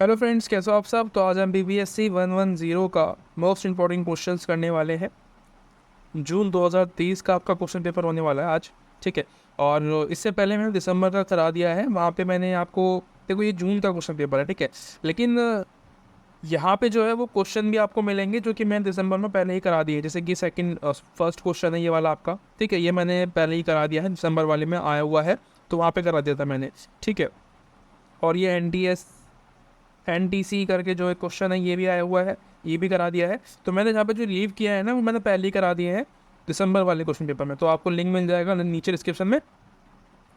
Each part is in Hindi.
हेलो फ्रेंड्स, कैसे हो आप सब। तो आज हम BPSC 110 का मोस्ट इंपॉर्टेंट क्वेश्चंस करने वाले हैं। जून 2023 का आपका क्वेश्चन पेपर होने वाला है आज। ठीक है। और इससे पहले मैंने दिसंबर का करा दिया है। वहाँ पे मैंने आपको, देखो ये जून का क्वेश्चन पेपर है, ठीक है। लेकिन यहाँ पे जो है वो क्वेश्चन भी आपको मिलेंगे जो कि मैंने दिसंबर में पहले ही करा दिए। जैसे कि फर्स्ट क्वेश्चन है ये वाला आपका, ठीक है। ये मैंने पहले ही करा दिया है, दिसंबर वाले में आया हुआ है, तो वहाँ पे करा दिया था मैंने, ठीक है। और ये NTC करके जो एक क्वेश्चन है ये भी आया हुआ है, ये भी करा दिया है। तो मैंने यहाँ पे जो लीव किया है ना, वो मैंने पहले ही करा दिए हैं दिसंबर वाले क्वेश्चन पेपर में। तो आपको लिंक मिल जाएगा नीचे डिस्क्रिप्शन में।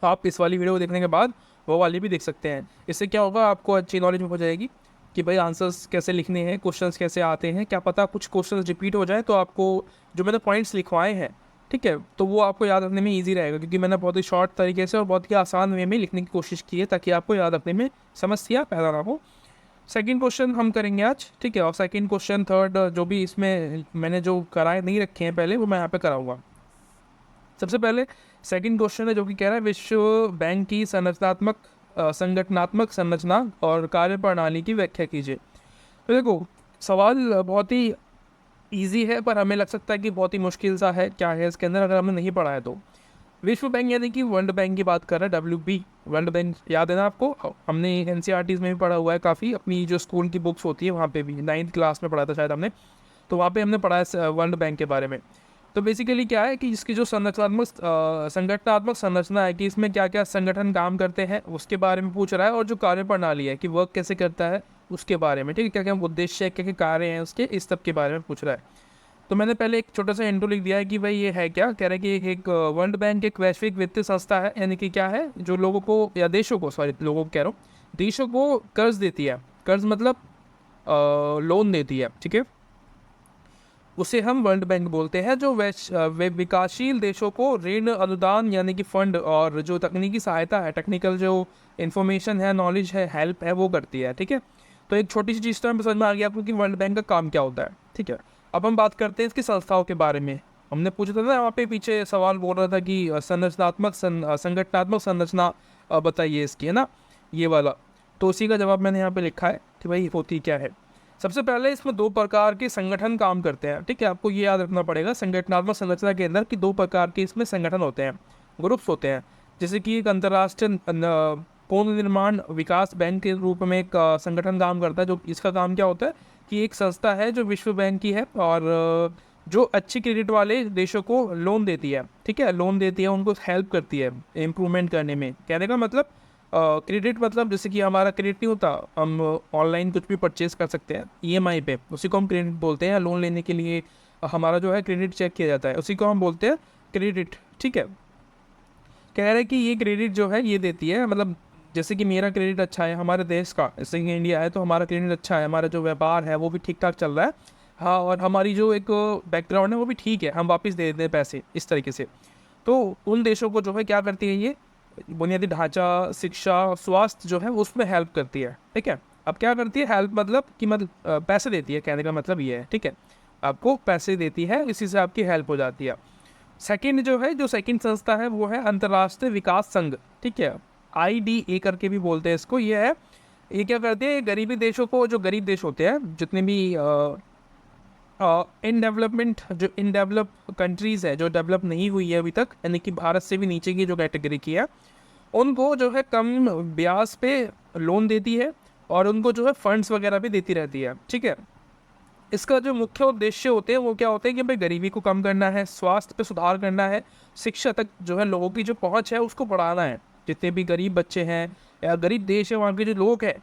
आप इस वाली वीडियो देखने के बाद वो वाली भी देख सकते हैं। इससे क्या होगा, आपको अच्छी नॉलेज हो जाएगी कि भाई आंसर्स कैसे लिखने हैं, क्वेश्चंस कैसे आते हैं। क्या पता कुछ क्वेश्चंस रिपीट हो जाए तो आपको जो मैंने पॉइंट्स लिखवाए हैं, ठीक है, तो वो आपको याद रखने में ईजी रहेगा, क्योंकि मैंने बहुत ही शॉर्ट तरीके से और बहुत ही आसान वे में लिखने की कोशिश की है, ताकि आपको याद रखने में समस्या पैदा ना हो। सेकंड क्वेश्चन हम करेंगे आज, ठीक है। और सेकंड क्वेश्चन, थर्ड, जो भी इसमें मैंने जो कराए नहीं रखे हैं पहले, वो मैं यहाँ पे कराऊंगा। सबसे पहले सेकंड क्वेश्चन है जो कि कह रहा है विश्व बैंक की संगठनात्मक संरचना और कार्यप्रणाली की व्याख्या कीजिए। तो देखो, सवाल बहुत ही इजी है, पर हमें लग सकता है कि बहुत ही मुश्किल सा है। क्या है इसके अंदर, अगर हमने नहीं पढ़ा है तो। विश्व बैंक यानी कि वर्ल्ड बैंक की बात कर रहा है, WB, वर्ल्ड बैंक। याद है ना आपको, हमने NCERTs में भी पढ़ा हुआ है काफ़ी, अपनी जो स्कूल की बुक्स होती है वहाँ पे भी 9th क्लास में पढ़ा था शायद हमने। तो वहाँ पे हमने पढ़ा है वर्ल्ड बैंक के बारे में। तो बेसिकली क्या है कि इसकी जो संगठनात्मक संरचना है, कि इसमें क्या क्या संगठन काम करते हैं, उसके बारे में पूछ रहा है। और जो कार्यप्रणाली है कि वर्क कैसे करता है, उसके बारे में, ठीक है, क्या क्या उद्देश्य है, क्या क्या कार्य हैं उसके, इस सब के बारे में पूछ रहा है। तो मैंने पहले एक छोटा सा इंट्रो लिख दिया है कि भाई ये है क्या। कह रहा है कि एक वर्ल्ड बैंक एक वैश्विक वित्तीय संस्था है, यानी कि क्या है, जो लोगों को, या देशों को, सॉरी लोगों को कह रहा हूँ, देशों को कर्ज देती है। कर्ज मतलब लोन देती है, ठीक है। उसे हम वर्ल्ड बैंक बोलते हैं, जो विकासशील देशों को ऋण, अनुदान यानी कि फंड, और जो तकनीकी सहायता है, टेक्निकल जो इन्फॉर्मेशन है, नॉलेज है, हेल्प है, वो करती है, ठीक है। तो एक छोटी सी चीज़ तो हमें समझ में आ गया आपको कि वर्ल्ड बैंक का काम क्या होता है, ठीक है। अब हम बात करते हैं इसकी संस्थाओं के बारे में। हमने पूछा था ना, वहाँ पे पीछे सवाल बोल रहा था कि संगठनात्मक संरचना बताइए इसकी, है ना, ये वाला। तो उसी का जवाब मैंने यहाँ पे लिखा है कि भाई होती क्या है। सबसे पहले इसमें दो प्रकार के संगठन काम करते हैं, ठीक है। आपको ये याद रखना पड़ेगा, संगठनात्मक संरचना के अंदर कि दो प्रकार के इसमें संगठन होते हैं, ग्रुप्स होते हैं। जैसे कि एक अंतर्राष्ट्रीय पुनर्निर्माण विकास बैंक के रूप में एक संगठन काम करता है। जो इसका काम क्या होता है कि एक संस्था है जो विश्व बैंक की है, और जो अच्छी क्रेडिट वाले देशों को लोन देती है, ठीक है, लोन देती है, उनको हेल्प करती है इम्प्रूवमेंट करने में। कहने का मतलब, क्रेडिट मतलब जैसे कि हमारा क्रेडिट नहीं होता, हम ऑनलाइन कुछ भी परचेज कर सकते हैं EMI पे, उसी को हम क्रेडिट बोलते हैं। लोन लेने के लिए हमारा जो है क्रेडिट चेक किया जाता है, उसी को हम बोलते हैं क्रेडिट, ठीक है। कह रहे हैं कि ये क्रेडिट जो है ये देती है, मतलब जैसे कि मेरा क्रेडिट अच्छा है हमारे देश का, जैसे कि इंडिया है तो हमारा क्रेडिट अच्छा है, हमारा जो व्यापार है वो भी ठीक ठाक चल रहा है, हाँ, और हमारी जो एक बैकग्राउंड है वो भी ठीक है, हम वापस दे देते हैं पैसे, इस तरीके से। तो उन देशों को जो है क्या करती है, ये बुनियादी ढांचा, शिक्षा, स्वास्थ्य जो है उसमें हेल्प करती है, ठीक है। अब क्या करती है, हेल्प मतलब कि पैसे देती है, कहने का मतलब ये है, ठीक है। आपको पैसे देती है, इसी से आपकी हेल्प हो जाती है। सेकंड जो है, जो सेकंड संस्था है वो है अंतर्राष्ट्रीय विकास संघ, ठीक है, IDA करके भी बोलते हैं इसको। ये है, ये क्या करते हैं, गरीबी देशों को, जो गरीब देश होते हैं, जितने भी इन डेवलप कंट्रीज़ है, जो डेवलप नहीं हुई है अभी तक, यानी कि भारत से भी नीचे की जो कैटेगरी की है, उनको जो है कम ब्याज पे लोन देती है, और उनको जो है फंड्स वगैरह भी देती रहती है, ठीक है। इसका जो मुख्य उद्देश्य होते हैं वो क्या होते हैं कि भाई गरीबी को कम करना है, स्वास्थ्य पे सुधार करना है, शिक्षा तक जो है लोगों की जो पहुंच है उसको बढ़ाना है। जितने भी गरीब बच्चे हैं या गरीब देश है, वहाँ के जो लोग हैं,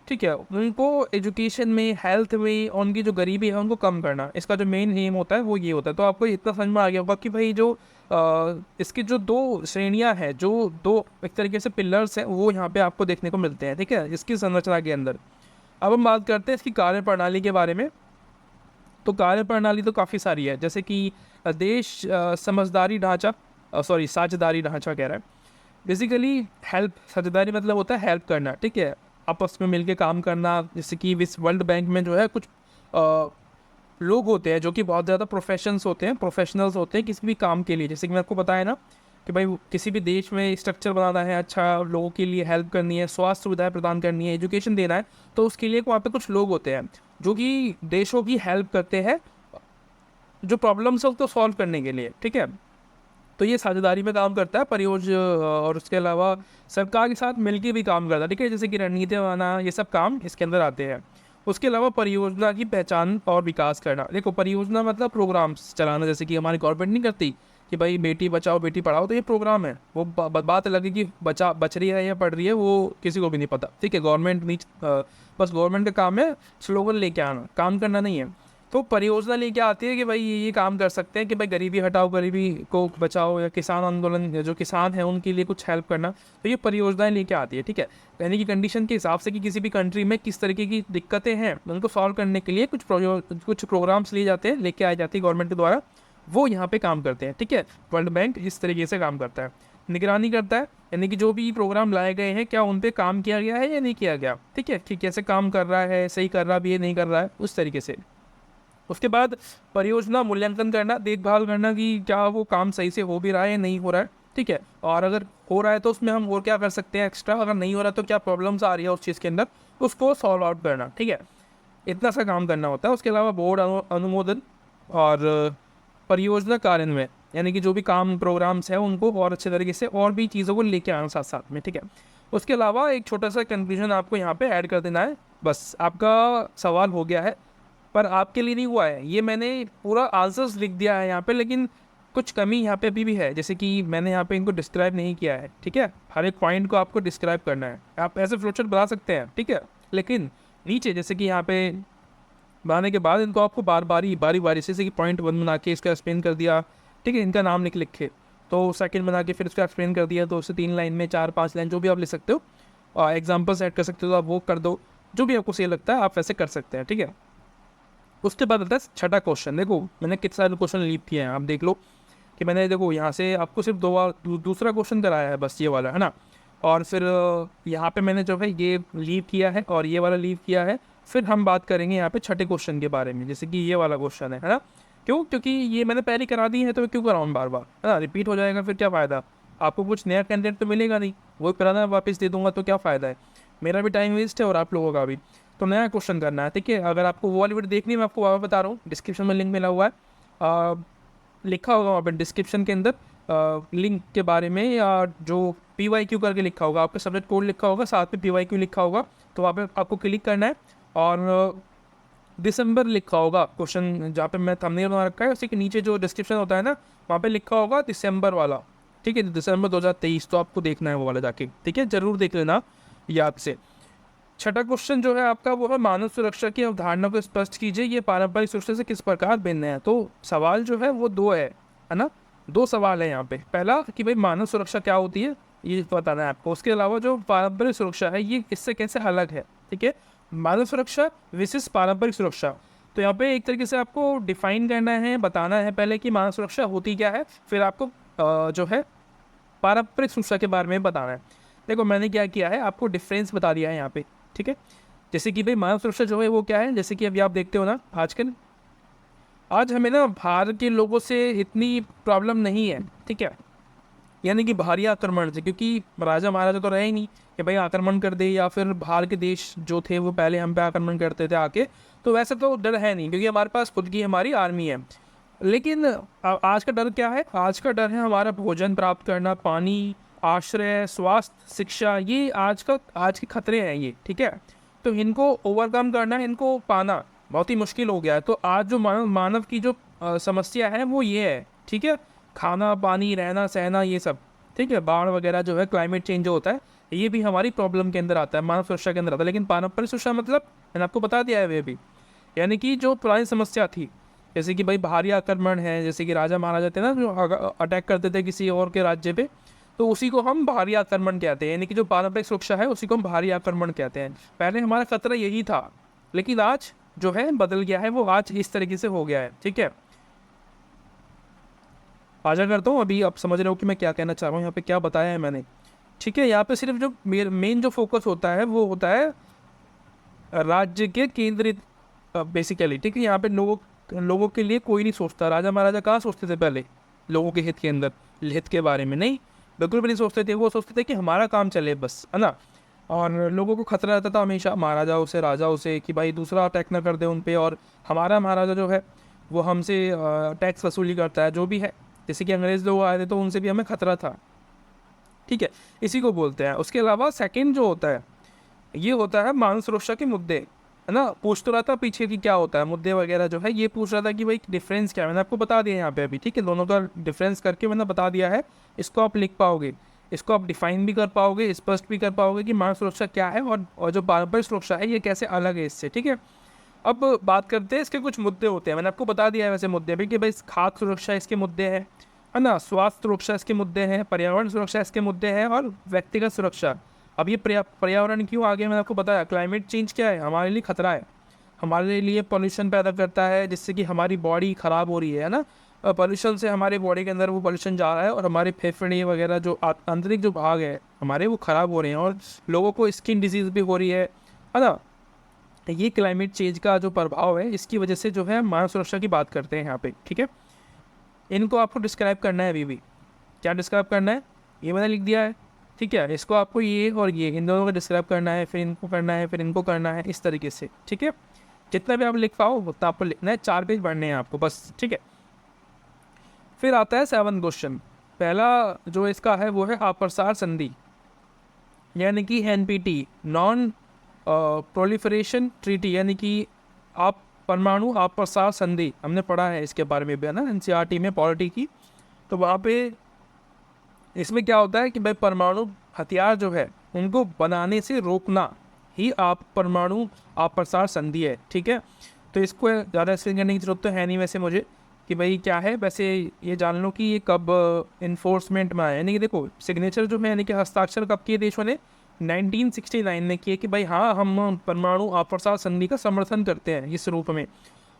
ठीक है, उनको एजुकेशन में, हेल्थ में, उनकी जो गरीबी है उनको कम करना, इसका जो मेन एम होता है वो ये होता है। तो आपको इतना समझ में आ गया होगा कि भाई जो इसकी जो दो श्रेणियां हैं, जो दो एक तरीके से पिलर्स हैं, वो यहाँ पे आपको देखने को मिलते हैं, ठीक है, इसकी संरचना के अंदर। अब हम बात करते हैं इसकी कार्यप्रणाली के बारे में। तो कार्यप्रणाली तो काफ़ी सारी है, जैसे कि देश समझदारी ढांचा, सॉरी साझेदारी ढांचा कह रहा है। बेसिकली हेल्प, साझेदारी मतलब होता है हेल्प करना, ठीक है, आपस में मिलके काम करना। जैसे कि इस वर्ल्ड बैंक में जो है कुछ लोग होते हैं जो कि बहुत ज़्यादा प्रोफेशनल्स होते हैं किसी भी काम के लिए। जैसे कि मैं आपको बताया ना, कि भाई किसी भी देश में स्ट्रक्चर बनाना है, अच्छा लोगों के लिए हेल्प करनी है, स्वास्थ्य सुविधाएं प्रदान करनी है, एजुकेशन देना है, तो उसके लिए वहाँ पे कुछ लोग होते हैं जो कि देशों की हेल्प करते हैं, जो प्रॉब्लम्स है उसको सॉल्व करने के लिए, ठीक है। तो ये साझेदारी में काम करता है परियोज, और उसके अलावा सरकार के साथ मिलकर भी काम करता है, ठीक है। जैसे कि रणनीतियाँ बनाना, ये सब काम इसके अंदर आते हैं। उसके अलावा परियोजना की पहचान और विकास करना, देखो परियोजना मतलब प्रोग्राम्स चलाना, जैसे कि हमारी गवर्नमेंट नहीं करती कि भाई बेटी बचाओ बेटी पढ़ाओ, तो ये प्रोग्राम है। वो बात अलग है कि बच रही है या पढ़ रही है, वो किसी को भी नहीं पता, ठीक है। गवर्नमेंट नहीं, बस गवर्नमेंट का काम है स्लोगन लेके आना, काम करना नहीं है। तो परियोजना लेके आती है कि भाई ये काम कर सकते हैं कि भाई गरीबी हटाओ, गरीबी को बचाओ, या किसान आंदोलन, जो किसान है उनके लिए कुछ हेल्प करना, तो ये परियोजनाएं लेके आती है, ठीक है। यानी कि कंडीशन के हिसाब से कि किसी भी कंट्री में किस तरीके की दिक्कतें हैं उनको सॉल्व करने के लिए कुछ प्रोग्राम्स लिए जाते हैं, लेके आए जाते हैं गवर्नमेंट के द्वारा, वो यहाँ पे काम करते हैं, ठीक है। वर्ल्ड बैंक इस तरीके से काम करता है, निगरानी करता है, यानी कि जो भी प्रोग्राम लाए गए हैं क्या उन पे काम किया गया है या नहीं किया गया, ठीक है, कि कैसे काम कर रहा है, सही कर रहा भी है नहीं कर रहा है, उस तरीके से। उसके बाद परियोजना मूल्यांकन करना, देखभाल करना कि क्या वो काम सही से हो भी रहा है या नहीं हो रहा है, ठीक है। और अगर हो रहा है तो उसमें हम और क्या कर सकते हैं एक्स्ट्रा, अगर नहीं हो रहा तो क्या प्रॉब्लम्स आ रही है उस चीज़ के अंदर, उसको सॉल्व आउट करना, ठीक है। इतना सा काम करना होता है। उसके अलावा बोर्ड अनुमोदन और परियोजना कार्यान्वयन, यानी कि जो भी काम प्रोग्राम्स हैं उनको और अच्छे तरीके से और भी चीज़ों को लेके आना साथ साथ में, ठीक है। उसके अलावा एक छोटा सा कंक्लूजन आपको यहाँ पे ऐड कर देना है, बस आपका सवाल हो गया है। पर आपके लिए नहीं हुआ है, ये मैंने पूरा आंसर्स लिख दिया है यहाँ पे, लेकिन कुछ कमी यहाँ पे अभी भी है, जैसे कि मैंने यहाँ पे इनको डिस्क्राइब नहीं किया है, ठीक है। हर एक पॉइंट को आपको डिस्क्राइब करना है, आप ऐसे फ्लोचार्ट बना सकते हैं, ठीक है। लेकिन नीचे जैसे कि यहाँ पे बनाने के बाद इनको आपको बारी बारी से, जैसे कि पॉइंट 1 बना के इसका एक्सप्लेन कर दिया, ठीक है, इनका नाम लिख के, तो सेकंड बना के फिर उसका एक्सप्लेन कर दिया, तो उससे 3 लाइन में 4-5 लाइन जो भी आप लिख सकते हो, और एग्जाम्पल्स ऐड कर सकते हो तो आप वो कर दो, जो भी आपको सही लगता है आप वैसे कर सकते हैं, ठीक है। उसके बाद आता है छठा क्वेश्चन। देखो मैंने कितने सारे क्वेश्चन लीव किए हैं, आप देख लो कि मैंने, देखो यहाँ से आपको सिर्फ दूसरा क्वेश्चन कराया है बस, ये वाला है ना। और फिर यहाँ पे मैंने जो है ये लीव किया है और ये वाला लीव किया है। फिर हम बात करेंगे यहाँ पे छठे क्वेश्चन के बारे में, जैसे कि ये वाला क्वेश्चन है ना। क्यों? क्योंकि ये मैंने पहले करा दी है, तो मैं क्यों कराऊँ बार बार, है ना, रिपीट हो जाएगा फिर क्या फ़ायदा, आपको कुछ नया कैंडिडेट तो मिलेगा नहीं, वो कराना वापस दे दूंगा तो क्या फ़ायदा है, मेरा भी टाइम वेस्ट है और आप लोगों का भी। तो नया क्वेश्चन करना है, ठीक है। अगर आपको वो वाली वीडियो देखनी है, मैं आपको वापस बता रहा हूँ, डिस्क्रिप्शन में लिंक मिला हुआ है, लिखा होगा वहाँ पर डिस्क्रिप्शन के अंदर लिंक के बारे में, या जो PYQ करके लिखा होगा, आपका सब्जेक्ट कोड लिखा होगा, साथ में PYQ लिखा होगा, तो वहाँ पे आपको क्लिक करना है। और दिसंबर लिखा होगा क्वेश्चन, जहाँ पे मैं थंबनेल बना रखा है उसी के नीचे जो डिस्क्रिप्शन होता है ना, वहाँ पे लिखा होगा दिसंबर वाला, ठीक है, दिसंबर 2023, तो आपको देखना है वो वाला जाके, ठीक है, ज़रूर देख लेना याद से। छठा क्वेश्चन जो है आपका वो है मानव सुरक्षा की अवधारणा को स्पष्ट कीजिए, ये पारंपरिक सुरक्षा से किस प्रकार भिन्न है। तो सवाल जो है वो 2 है ना, 2 सवाल है यहाँ पे। पहला कि भाई मानव सुरक्षा क्या होती है, ये बताना है आपको। उसके अलावा जो पारंपरिक सुरक्षा है ये इससे कैसे अलग है, ठीक है। मानव सुरक्षा विशिष्ट पारंपरिक सुरक्षा, तो यहाँ पे एक तरीके से आपको डिफाइन करना है, बताना है पहले कि मानव सुरक्षा होती क्या है, फिर आपको जो है पारंपरिक सुरक्षा के बारे में बताना है। देखो मैंने क्या किया है, आपको डिफरेंस बता दिया है यहाँ पे, ठीक है। जैसे कि भाई मानव सुरक्षा जो है वो क्या है, जैसे कि अभी आप देखते हो ना, आजकल आज हमें ना बाहर के लोगों से इतनी प्रॉब्लम नहीं है, ठीक है, यानी कि बाहरी आक्रमण से, क्योंकि राजा महाराजा तो रहे ही नहीं कि भाई आक्रमण कर दे, या फिर बाहर के देश जो थे वो पहले हम पे आक्रमण करते थे आके, तो वैसे तो डर है नहीं, क्योंकि हमारे पास खुद की हमारी आर्मी है। लेकिन आज का डर क्या है, आज का डर है हमारा भोजन प्राप्त करना, पानी, आश्रय, स्वास्थ्य, शिक्षा, ये आज के खतरे हैं ये, ठीक है। तो इनको ओवरकम करना, इनको पाना बहुत ही मुश्किल हो गया है। तो आज जो मानव की जो समस्या है वो ये है, ठीक है, खाना पानी रहना सहना ये सब, ठीक है, बाढ़ वगैरह जो है, क्लाइमेट चेंज जो होता है, ये भी हमारी प्रॉब्लम के अंदर आता है, मानव सुरक्षा के अंदर आता है। लेकिन पारंपरिक सुरक्षा मतलब मैंने आपको बता दिया है वे भी, यानी कि जो पुरानी समस्या थी, जैसे कि भाई बाहरी आक्रमण है, जैसे कि राजा महाराजा थे ना जो अटैक करते थे किसी और के राज्य पे, तो उसी को हम बाहरी आक्रमण कहते हैं, यानी कि जो पारंपरिक सुरक्षा है उसी को हम बाहरी आक्रमण कहते हैं। पहले हमारा खतरा यही था, लेकिन आज जो है बदल गया है, वो आज इस तरीके से हो गया है, ठीक है। आशा करता हूँ अभी आप समझ रहे हो कि मैं क्या कहना चाह रहा हूँ, यहाँ पे क्या बताया है मैंने, ठीक है। यहाँ पे सिर्फ जो मेन जो फोकस होता है वो होता है राज्य के केंद्रित बेसिकली, ठीक है। यहाँ पे लोगों के लिए कोई नहीं सोचता, राजा महाराजा कहाँ सोचते थे पहले लोगों के हित के अंदर, हित के बारे में नहीं, बिल्कुल भी नहीं सोचते थे। वो सोचते थे कि हमारा काम चले बस, है ना। और लोगों को खतरा रहता था हमेशा महाराजाओं से, राजाओं से, कि भाई दूसरा अटैक ना कर दे उन पे, और हमारा महाराजा जो है वो हमसे टैक्स वसूली करता है, जो भी है। जैसे कि अंग्रेज़ लोग आए थे तो उनसे भी हमें खतरा था, ठीक है। इसी को बोलते हैं। उसके अलावा सेकंड जो होता है, ये होता है मान सुरक्षा के मुद्दे, है ना। पूछ तो रहा था पीछे कि क्या होता है मुद्दे वगैरह, जो है ये पूछ रहा था कि भाई डिफरेंस क्या है। मैंने आपको बता दिया यहाँ पे अभी, ठीक है, दोनों का डिफरेंस करके मैंने बता दिया है। इसको आप लिख पाओगे, इसको आप डिफाइन भी कर पाओगे, स्पष्ट भी कर पाओगे कि मान सुरक्षा क्या है, और जो पारंपरिक सुरक्षा है ये कैसे अलग है इससे, ठीक है। अब बात करते हैं इसके कुछ मुद्दे होते हैं। मैंने आपको बता दिया है वैसे मुद्दे भी, कि भाई खाद्य सुरक्षा इसके मुद्दे हैं, है ना, स्वास्थ्य सुरक्षा इसके मुद्दे हैं, पर्यावरण सुरक्षा इसके मुद्दे हैं, और व्यक्तिगत सुरक्षा। अब ये पर्यावरण क्यों आ गया, मैंने आपको बताया। क्लाइमेट चेंज क्या है, हमारे लिए खतरा है, हमारे लिए पॉल्यूशन पैदा करता है, जिससे कि हमारी बॉडी ख़राब हो रही है ना। पॉल्यूशन से हमारे बॉडी के अंदर वो पॉल्यूशन जा रहा है, और हमारे फेफड़े वगैरह जो आंतरिक जो भाग है हमारे, वो ख़राब हो रहे हैं, और लोगों को स्किन डिजीज़ भी हो रही है ना। ये क्लाइमेट चेंज का जो प्रभाव है, इसकी वजह से जो है मानव सुरक्षा की बात करते हैं यहाँ पे, ठीक है। इनको आपको डिस्क्राइब करना है अभी भी। क्या डिस्क्राइब करना है, ये मैंने लिख दिया है, ठीक है। इसको आपको ये और ये इन दोनों को डिस्क्राइब करना है, फिर इनको करना है, फिर इनको करना है, इस तरीके से, ठीक है। जितना भी आप लिख पाओ उतना आपको लिखना है, 4 पेज पढ़ने हैं आपको बस, ठीक है। फिर आता है 7 क्वेश्चन। पहला जो इसका है वो है अप्रसार संधि, यानी कि NPT, नॉन प्रोलिफरेशन ट्रीटी, यानी कि आप परमाणु अप्रसार संधि, हमने पढ़ा है इसके बारे में भी, है ना, NCERT में पॉलिटी की। तो वहाँ पे इसमें क्या होता है कि भाई परमाणु हथियार जो है उनको बनाने से रोकना ही आप परमाणु अप्रसार संधि है, ठीक है। तो इसको ज़्यादा एक्सप्लेन करने की जरूरत तो है नहीं वैसे मुझे, कि भाई क्या है। वैसे ये जान लो कि ये कब इन्फोर्समेंट में आया, यानी कि देखो सिग्नेचर जो है, यानी कि हस्ताक्षर कब किए देशों ने, 1969 में किए, कि भाई हाँ हम परमाणु अप्रसार संधि का समर्थन करते हैं इस रूप में।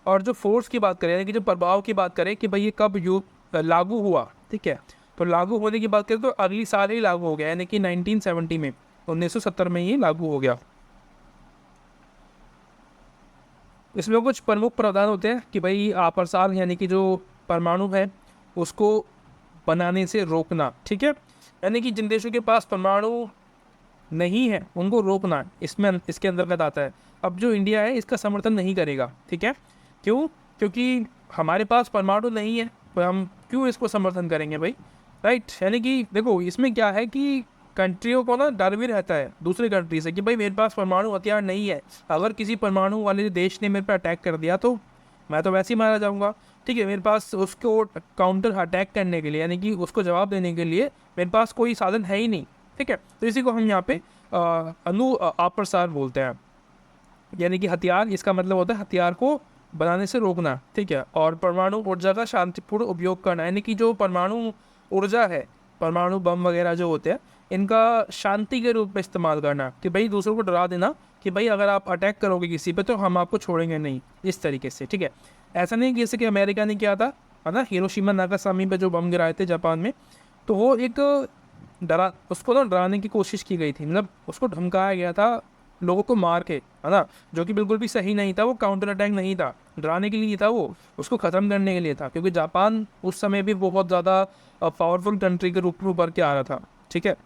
और जो फोर्स की बात करें, यानी कि जो प्रभाव की बात करें कि भाई ये कब लागू हुआ, ठीक है। तो लागू होने की बात करें तो अगली साल ही लागू हो गया, यानी कि 1970 में, 1970 में ये लागू हो गया। इसमें कुछ प्रमुख प्रावधान होते हैं कि भाई अप्रसार, यानी कि जो परमाणु है उसको बनाने से रोकना, ठीक है। यानी कि जिन देशों के पास परमाणु नहीं है उनको रोकना, इसमें इसके अंतर्गत आता है। अब जो इंडिया है इसका समर्थन नहीं करेगा, ठीक है। क्यों, क्योंकि हमारे पास परमाणु नहीं है, तो हम क्यों इसको समर्थन करेंगे भाई, राइट। यानी कि देखो इसमें क्या है कि कंट्रियों को ना डर भी रहता है दूसरी कंट्री से, कि भाई मेरे पास परमाणु हथियार नहीं है, अगर किसी परमाणु वाले देश ने मेरे पर अटैक कर दिया तो मैं तो वैसे ही मारा जाऊंगा, ठीक है। मेरे पास उसको काउंटर अटैक करने के लिए, यानी कि उसको जवाब देने के लिए मेरे पास कोई साधन है ही नहीं, ठीक है। तो इसी को हम यहाँ पे अप्रसार बोलते हैं, यानी कि हथियार, इसका मतलब होता है हथियार को बनाने से रोकना, ठीक है। और परमाणु ऊर्जा का शांतिपूर्ण उपयोग करना, यानी कि जो परमाणु ऊर्जा है, परमाणु बम वगैरह जो होते हैं, इनका शांति के रूप में इस्तेमाल करना, कि भाई दूसरों को डरा देना कि भाई अगर आप अटैक करोगे किसी पे तो हम आपको छोड़ेंगे नहीं, इस तरीके से, ठीक है। ऐसा नहीं कि जैसे कि अमेरिका ने किया था, है ना, हिरोशिमा नागासाकी पे जो बम गिराए थे जापान में, तो वो एक उसको ना डराने की कोशिश की गई थी, मतलब उसको धमकाया गया था लोगों को मार के, है ना, जो कि बिल्कुल भी सही नहीं था। वो काउंटर अटैक नहीं था, डराने के लिए था, वो उसको ख़त्म करने के लिए था, क्योंकि जापान उस समय भी बहुत ज़्यादा पावरफुल कंट्री के रूप में उभर के आ रहा था, ठीक है।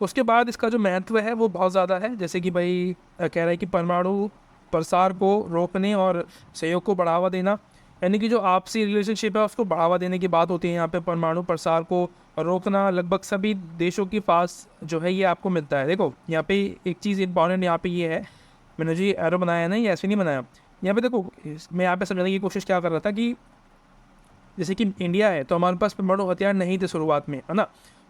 उसके बाद इसका जो महत्व है वो बहुत ज़्यादा है, जैसे कि भाई कह रहा है कि परमाणु प्रसार को रोकने और सहयोग को बढ़ावा देना, यानी कि जो आपसी रिलेशनशिप है उसको बढ़ावा देने की बात होती है यहाँ पे। परमाणु प्रसार को रोकना लगभग सभी देशों के पास जो है ये आपको मिलता है। देखो यहाँ पे एक चीज़ इंपॉर्टेंट यहाँ पे ये है, मैंने जी एरो बनाया ना, ये ऐसे नहीं बनाया। यहाँ पे देखो मैं यहाँ पे समझाने की कोशिश क्या कर रहा था कि जैसे कि इंडिया है तो हमारे पास परमाणु हथियार नहीं थे शुरुआत में, है ना,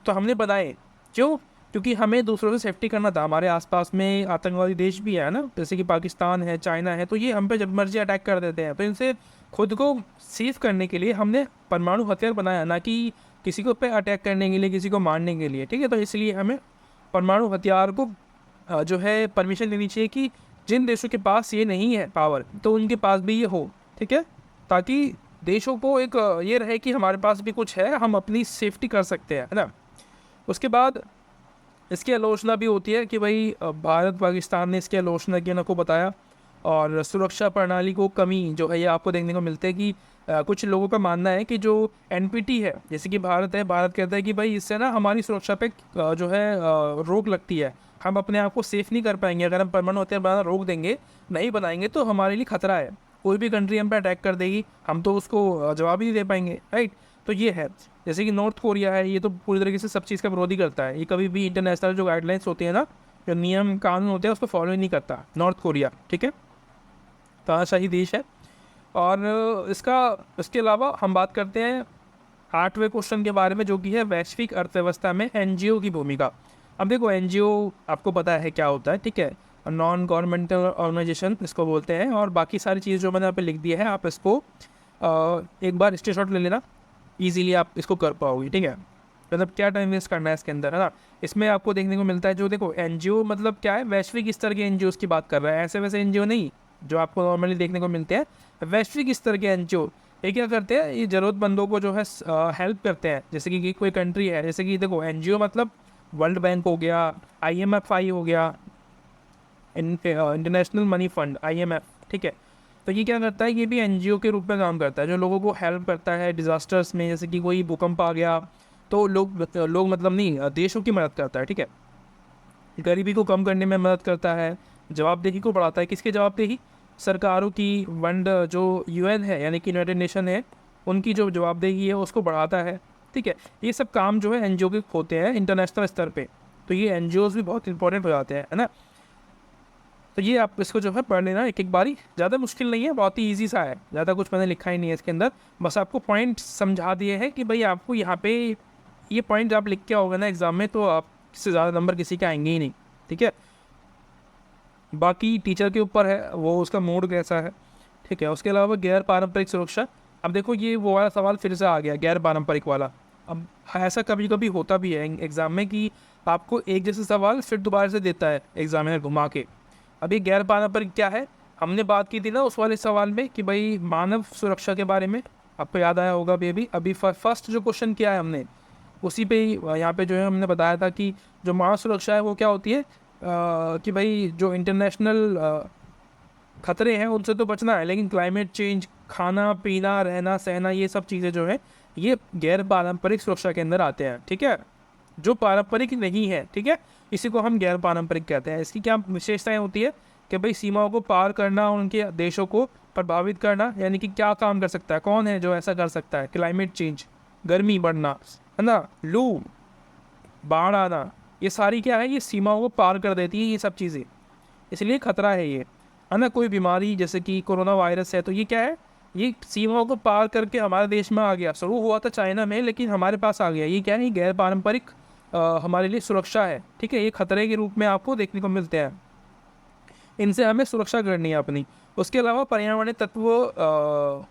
तो हमने बनाए। क्यों, क्योंकि हमें दूसरों से सेफ्टी करना था। हमारे आसपास में आतंकवादी देश भी है ना, जैसे कि पाकिस्तान है, चाइना है, तो ये हम पे जब मर्जी अटैक कर देते हैं। तो इनसे खुद को सेफ करने के लिए हमने परमाणु हथियार बनाया, ना कि किसी को पे अटैक करने के लिए, किसी को मारने के लिए, ठीक है। तो इसलिए हमें परमाणु हथियार को जो है परमिशन देनी चाहिए कि जिन देशों के पास ये नहीं है पावर, तो उनके पास भी ये हो, ठीक है, ताकि देशों को एक ये रहे कि हमारे पास भी कुछ है, हम अपनी सेफ्टी कर सकते हैं, है ना। उसके बाद इसकी आलोचना भी होती है कि भाई भारत पाकिस्तान ने इसकी आलोचना की, ना को बताया। और सुरक्षा प्रणाली को कमी जो है ये आपको देखने को मिलता है कि कुछ लोगों का मानना है कि जो एनपीटी है, जैसे कि भारत है, भारत कहता है कि भाई इससे ना हमारी सुरक्षा पे जो है रोक लगती है, हम अपने आप को सेफ नहीं कर पाएंगे, अगर हम परमाणु हथियार बनाना रोक देंगे, नहीं बनाएंगे तो हमारे लिए खतरा है, कोई भी कंट्री हम पे अटैक कर देगी, हम तो उसको जवाब ही नहीं दे पाएंगे, राइट। तो ये है, जैसे कि नॉर्थ कोरिया है, ये तो पूरी तरीके से सब चीज़ का विरोधी करता है, ये कभी भी इंटरनेशनल जो गाइडलाइंस होती है ना, जो नियम कानून होते हैं उसको फॉलो ही नहीं करता नॉर्थ कोरिया, ठीक है, तानाशाही देश है। और इसके अलावा हम बात करते हैं 8वें क्वेश्चन के बारे में, जो कि है वैश्विक अर्थव्यवस्था में एनजीओ की भूमिका। अब देखो एनजीओ आपको पता है क्या होता है, ठीक है, नॉन गवर्नमेंटल ऑर्गेनाइजेशन इसको बोलते हैं, और बाकी सारी चीज़ जो मैंने यहाँ पे लिख दी है आप इसको एक बार स्क्रीनशॉट ले लेना, इजीली आप इसको कर पाओगे, ठीक है, मतलब क्या टाइम वेस्ट करना है इसके अंदर, है ना। इसमें आपको देखने को मिलता है, जो देखो एनजीओ मतलब क्या है, वैश्विक स्तर के एनजीओ की बात कर रहा है, ऐसे वैसे एनजीओ नहीं जो आपको नॉर्मली देखने को मिलते हैं, वैश्विक स्तर के एनजीओ। ये क्या करते हैं, ये ज़रूरतमंदों को जो है हेल्प करते हैं, जैसे कि कोई कंट्री है, जैसे कि देखो एनजीओ मतलब वर्ल्ड बैंक हो गया, IMFI हो गया, इंटरनेशनल मनी फंड, IMF, ठीक है। तो ये क्या करता है, ये भी एनजीओ के रूप में काम करता है, जो लोगों को हेल्प करता है डिज़ास्टर्स में, जैसे कि कोई भूकंप आ गया तो लोग मतलब नहीं, देशों की मदद करता है, ठीक है, गरीबी को कम करने में मदद करता है, जवाबदेही को बढ़ाता है, किसकी जवाबदेही, सरकारों की, वंड जो UN है यानी कि यूनाइटेड नेशन है, उनकी जो जवाबदेही है उसको बढ़ाता है, ठीक है। ये सब काम जो है एनजीओ के होते हैं इंटरनेशनल स्तर पे, तो ये एनजीओज भी बहुत इंपॉर्टेंट हो जाते हैं, है ना। तो ये आप इसको जो है पढ़ लेना एक एक बारी, ज़्यादा मुश्किल नहीं है, बहुत ही ईजी सा है, ज़्यादा कुछ मैंने लिखा ही नहीं है इसके अंदर, बस आपको पॉइंट समझा दिए हैं कि भाई आपको यहाँ पे ये पॉइंट आप लिख के आओगे ना एग्ज़ाम में, तो आप इससे ज़्यादा नंबर किसी के आएंगे ही नहीं, ठीक है। बाकी टीचर के ऊपर है वो उसका मूड कैसा है, ठीक है। उसके अलावा गैर पारंपरिक सुरक्षा, अब देखो ये वो वाला सवाल फिर से आ गया, गैर पारंपरिक वाला। अब ऐसा कभी कभी होता भी है एग्ज़ाम में कि आपको एक जैसे सवाल फिर दोबारा से देता है एग्जामिनर घुमा के। अभी गैर पारंपरिक क्या है, हमने बात की थी ना उस वाले सवाल में कि भाई मानव सुरक्षा के बारे में, आपको याद आया होगा अभी फर्स्ट जो क्वेश्चन किया है हमने उसी पे ही यहाँ पे जो है हमने बताया था कि जो मानव सुरक्षा है वो क्या होती है, कि भाई जो इंटरनेशनल खतरे हैं उनसे तो बचना है, लेकिन क्लाइमेट चेंज, खाना पीना रहना सहना, ये सब चीज़ें जो है ये गैर पारंपरिक सुरक्षा के अंदर आते हैं, ठीक है, जो पारंपरिक नहीं है, ठीक है, इसी को हम गैर पारंपरिक कहते हैं। इसकी क्या विशेषताएं होती है कि भाई सीमाओं को पार करना, उनके देशों को प्रभावित करना, यानी कि क्या काम कर सकता है, कौन है जो ऐसा कर सकता है, क्लाइमेट चेंज, गर्मी बढ़ना, है ना, लू, बाढ़ आना, ये सारी क्या है, ये सीमाओं को पार कर देती है ये सब चीज़ें, इसलिए खतरा है ये, है ना। कोई बीमारी जैसे कि कोरोना वायरस है, तो ये क्या है, ये सीमाओं को पार करके हमारे देश में आ गया, शुरू हुआ था चाइना में लेकिन हमारे पास आ गया, ये क्या है, ये गैर पारंपरिक हमारे लिए सुरक्षा है, ठीक है, ये खतरे के रूप में आपको देखने को मिलते हैं, इनसे हमें सुरक्षा करनी है अपनी। उसके अलावा पर्यावरणीय तत्व,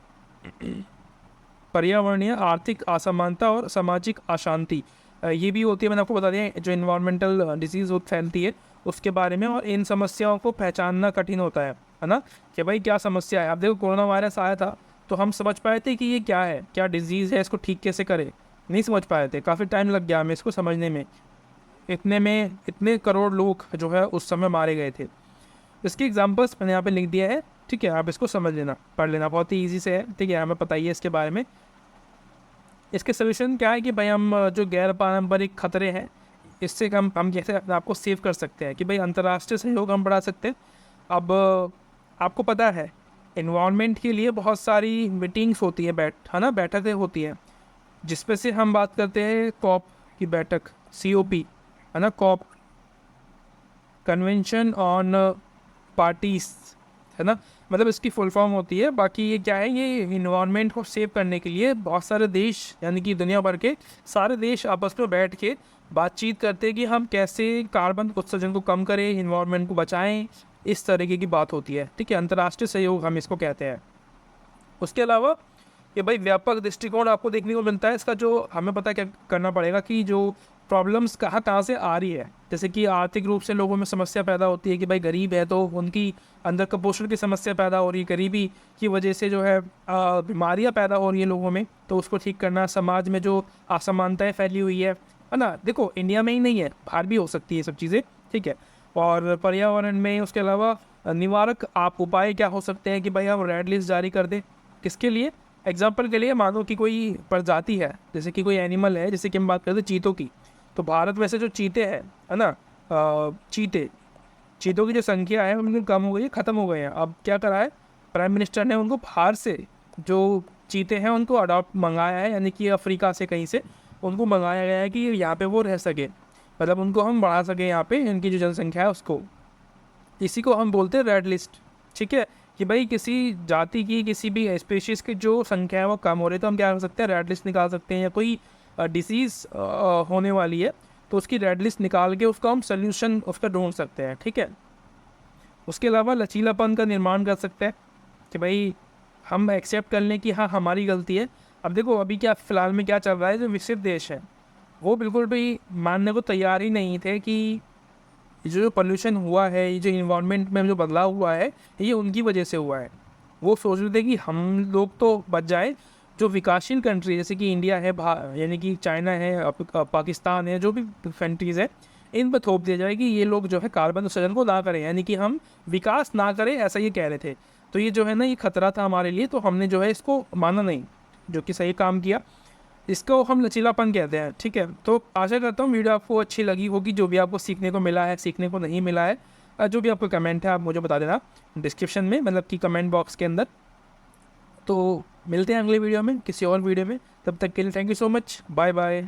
पर्यावरणीय आर्थिक असमानता और सामाजिक अशांति, ये भी होती है, मैंने आपको बता दिया, जो इन्वायरमेंटल डिजीज़ फैलती है उसके बारे में, और इन समस्याओं को पहचानना कठिन होता है ना, कि भाई क्या समस्या है। अब देखो कोरोना वायरस आया था तो हम समझ पाए थे कि ये क्या है, क्या डिजीज़ है, इसको ठीक कैसे करें, नहीं समझ पाए थे, काफ़ी टाइम लग गया हमें इसको समझने में, इतने करोड़ लोग जो है उस समय मारे गए थे। इसके एग्जांपल्स मैंने यहाँ पे लिख दिया है, ठीक है, आप इसको समझ लेना, पढ़ लेना, बहुत ही ईजी से है, ठीक है, हमें पता ही है इसके बारे में। इसके सोल्यूशन क्या है कि भाई हम जो गैर पारंपरिक खतरे हैं इससे हम कैसे अपने आप को सेव कर सकते हैं, कि भाई अंतर्राष्ट्रीय सहयोग हम बढ़ा सकते हैं। अब आपको पता है इन्वायरमेंट के लिए बहुत सारी मीटिंग्स होती है, है ना, बैठकें होती हैं, जिसपे से हम बात करते हैं कॉप की बैठक, COP, है ना, कॉप, कन्वेंशन ऑन पार्टीज, है ना, मतलब इसकी फुल फॉर्म होती है। बाकी ये क्या है, ये इन्वायरमेंट को सेव करने के लिए बहुत सारे देश यानी कि दुनिया भर के सारे देश आपस में बैठ के बातचीत करते हैं कि हम कैसे कार्बन उत्सर्जन को कम करें, इन्वायरमेंट को बचाएं, इस तरीके की बात होती है, ठीक है, अंतर्राष्ट्रीय सहयोग हम इसको कहते हैं। उसके अलावा ये भाई व्यापक दृष्टिकोण आपको देखने को मिलता है इसका, जो हमें पता क्या करना पड़ेगा कि जो प्रॉब्लम्स कहाँ से आ रही है, जैसे कि आर्थिक रूप से लोगों में समस्या पैदा होती है कि भाई गरीब है तो उनकी अंदर कुपोषण की समस्या पैदा हो रही है, गरीबी की वजह से जो है बीमारियां पैदा हो रही है लोगों में, तो उसको ठीक करना, समाज में जो असमानताएं फैली हुई है ना, देखो इंडिया में ही नहीं है, बाहर भी हो सकती है ये सब चीज़ें, ठीक है। और पर्यावरण में उसके अलावा निवारक आप उपाय क्या हो सकते हैं कि भाई हम रेड लिस्ट जारी कर दें। किसके लिए? एग्जाम्पल के लिए मानो कि कोई प्रजाति है, जैसे कि कोई एनिमल है, जैसे कि हम बात करते हैं चीतों की, तो भारत में से जो चीते हैं, है ना, चीतों की जो संख्या है उनकी कम हो गई है, ख़त्म हो गए हैं। अब क्या करा है, प्राइम मिनिस्टर ने उनको बाहर से जो चीते हैं उनको अडॉप्ट मंगाया है, यानी कि अफ्रीका से कहीं से उनको मंगाया गया है कि यहाँ पे वो रह सके, मतलब उनको हम बढ़ा सकें यहाँ पे इनकी जो जनसंख्या है उसको। इसी को हम बोलते हैं रेड लिस्ट। ठीक है, कि भाई किसी जाति की, किसी भी स्पेशीज़ की जो संख्या है वो कम हो रही है, तो हम क्या कर सकते हैं, रेड लिस्ट निकाल सकते हैं। या कोई डिसीज़ होने वाली है तो उसकी रेड लिस्ट निकाल के उसका हम सोल्यूशन उसका ढूंढ सकते हैं। ठीक है, उसके अलावा लचीलापन का निर्माण कर सकते हैं कि भाई हम एक्सेप्ट कर लें कि हाँ हमारी गलती है। अब देखो अभी क्या फ़िलहाल में क्या चल रहा है, जो विकसित देश है वो बिल्कुल भी मानने को तैयार ही नहीं थे कि ये जो पोल्यूशन हुआ है, ये जो इन्वायरमेंट में जो बदलाव हुआ है, ये उनकी वजह से हुआ है। वो सोच रहे थे कि हम लोग तो बच जाए, जो विकासशील कंट्री जैसे कि इंडिया है, यानी कि चाइना है, पाकिस्तान है, जो भी कंट्रीज़ है, इन पर थोप दिया जाए कि ये लोग जो है कार्बन उत्सर्जन को ना करें, यानी कि हम विकास ना करें, ऐसा ये कह रहे थे। तो ये जो है ना, ये खतरा था हमारे लिए, तो हमने जो है इसको माना नहीं, जो कि सही काम किया। इसको हम लचीलापन कहते हैं। ठीक है, तो आशा करता हूँ वीडियो आपको अच्छी लगी होगी, जो भी आपको सीखने को मिला है, सीखने को नहीं मिला है, जो भी आपको कमेंट है आप मुझे बता देना डिस्क्रिप्शन में, मतलब कि कमेंट बॉक्स के अंदर। तो मिलते हैं अगले वीडियो में, किसी और वीडियो में। तब तक के लिए thank you so much, bye bye.